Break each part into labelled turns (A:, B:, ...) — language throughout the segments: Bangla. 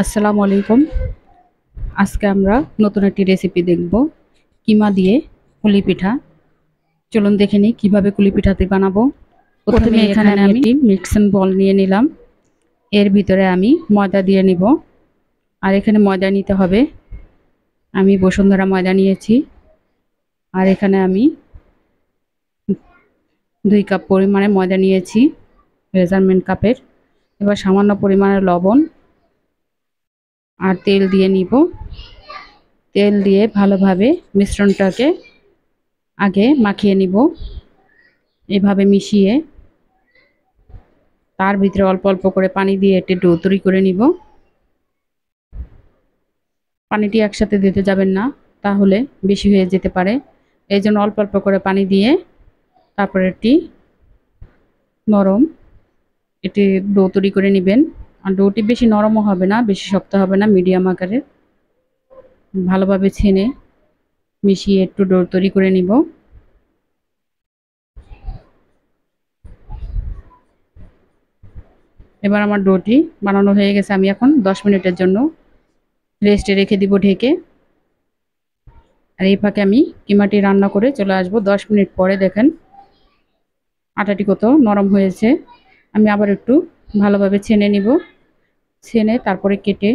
A: আসসালামু আলাইকুম। আজকে আমরা নতুন একটি রেসিপি দেখব, কিমা দিয়ে কুলি পিঠা। চলুন দেখে নিই কীভাবে কুলি পিঠাটি বানাবো। প্রথমে এখানে আমি একটি মিক্সিং বল নিয়ে নিলাম। এর ভিতরে আমি ময়দা দিয়ে নিব। আর এখানে ময়দা নিতে হবে, আমি বসুন্ধরা ময়দা নিয়েছি। আর এখানে আমি 2 কাপ পরিমাণে ময়দা নিয়েছি, মেজারমেন্ট কাপের। এবার সামান্য পরিমাণে লবণ আর তেল দিয়ে নিব। তেল দিয়ে ভালোভাবে মিশ্রণটাকে আগে মাখিয়ে নিব। এভাবে মিশিয়ে তার ভিতরে অল্প অল্প করে পানি দিয়ে একটু ডো তৈরি করে নিব। পানিটি একসাথে দিতে যাবেন না, তাহলে বেশি হয়ে যেতে পারে। এই জন্য অল্প অল্প করে পানি দিয়ে তারপরে একটি নরম এটি ডো তৈরি করে নেবেন। আর ডোটি বেশি নরমও হবে না, বেশি শক্ত হবে না, মিডিয়াম আকারের। ভালোভাবে ছেনে মিশিয়ে একটু ডো তৈরি করে নিব। এবার আমার ডোটি বানানো হয়ে গেছে। আমি এখন 10 মিনিটের জন্য রেস্টে রেখে দিব ঢেকে। আর এই ফাঁকে আমি কিমাটি রান্না করে চলে আসব। 10 মিনিট পরে দেখেন আটাটি কত নরম হয়েছে। আমি আবার একটু ভালোভাবে ছেনে নিব। ছেনে তারপরে কেটে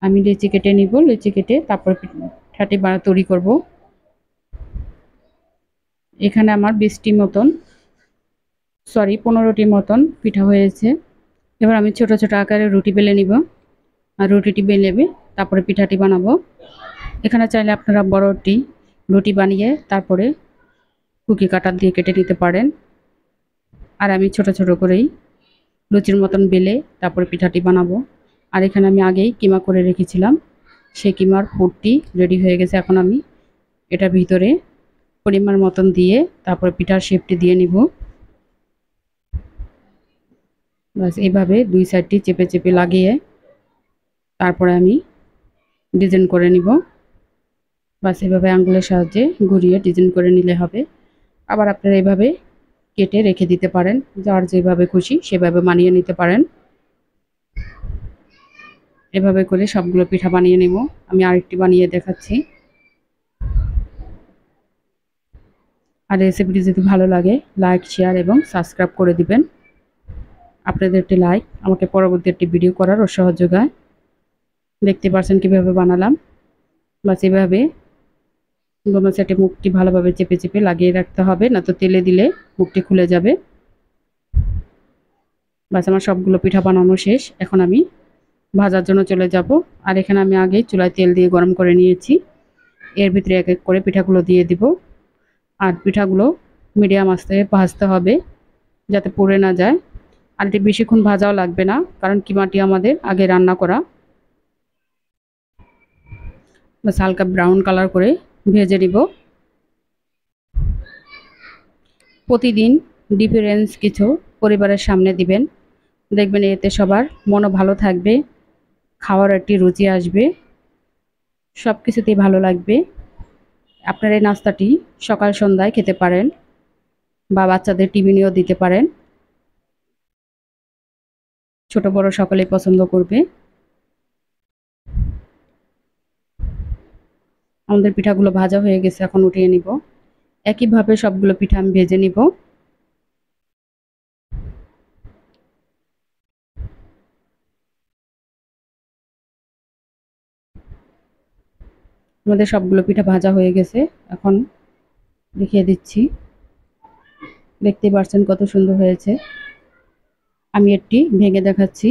A: আমি লেচি কেটে নিব। লেচি কেটে তারপরে পিঠাটি তৈরি করব। এখানে আমার 15টি মতন পিঠা হয়েছে। এবার আমি ছোট ছোট আকারে রুটি বেলে নিব। আর রুটিটি বেলে তারপরে পিঠাটি বানাবো। এখানে চাইলে আপনারা বড়টি রুটি বানিয়ে তারপরে কুকি কাটার দিয়ে কেটে নিতে পারেন। আর আমি ছোট ছোট করেই লুচির মতন বেলে তারপরে পিঠাটি বানাবো। আর এখানে আমি আগেই কিমা করে রেখেছিলাম, সেই কিমার পুরটি রেডি হয়ে গেছে। এখন আমি এটার ভিতরে পরিমাণ মতন দিয়ে তারপরে পিঠার শেপটি দিয়ে নিব। বাস এইভাবে 2 সাইডটি চেপে চেপে লাগিয়ে তারপরে আমি ডিজাইন করে নিব। বাস এভাবে আঙ্গুলের সাহায্যে ঘুরিয়ে ডিজাইন করে নিলে হবে। আবার আপনারা এইভাবে কেটে রেখে দিতে পারেন, যার যেভাবে খুশি সেভাবে বানিয়ে নিতে পারেন। এভাবে করে সবগুলো পিঠা বানিয়ে নেব। আমি আরেকটি বানিয়ে দেখাচ্ছি। আর রেসিপিটি যদি ভালো লাগে লাইক, শেয়ার এবং সাবস্ক্রাইব করে দিবেন। আপনাদের একটি লাইক আমাকে পরবর্তী একটি ভিডিও করার উৎসাহ যোগায়। দেখতে পাচ্ছেন কিভাবে বানালাম। বাস এভাবে দোনো সাইডে মুখটি ভালোভাবে চেপে চেপে লাগিয়ে রাখতে হবে, না তো তেলে দিলে মুখটি খুলে যাবে। বাস আমার সবগুলো পিঠা বানানো শেষ। এখন আমি ভাজার জন্য চলে যাব। আর এখানে আমি আগেই চুলায় তেল দিয়ে গরম করে নিয়েছি। এর ভিতরে এক এক করে পিঠাগুলো দিয়ে দিব। আর পিঠাগুলো মিডিয়াম আঁচে ভাজতে হবে, যাতে পুড়ে না যায়। আর এটি বেশিক্ষণ ভাজাও লাগবে না, কারণ কিমাটি আমাদের আগে রান্না করা। বাস হালকা ব্রাউন কালার করে ভেজে নিব। প্রতিদিন ডিফারেন্স কিছু পরিবারের সামনে দিবেন, দেখবেন এতে সবার মনও ভালো থাকবে, খাওয়ার একটি রুচি আসবে, সব কিছুতেই ভালো লাগবে। আপনার এই নাস্তাটি সকাল সন্ধ্যায় খেতে পারেন বা বাচ্চাদের টিফিনেও দিতে পারেন। ছোট বড় সকলেই পছন্দ করবে। আমাদের পিঠাগুলো ভাজা হয়ে গেছে, এখন উঠিয়ে নিব। একইভাবে সবগুলো পিঠা আমি ভেজে নিব। আমাদের সবগুলো পিঠা ভাজা হয়ে গেছে, এখন দেখিয়ে দিচ্ছি। দেখতে পাচ্ছেন কত সুন্দর হয়েছে। আমি একটি ভেঙে দেখাচ্ছি।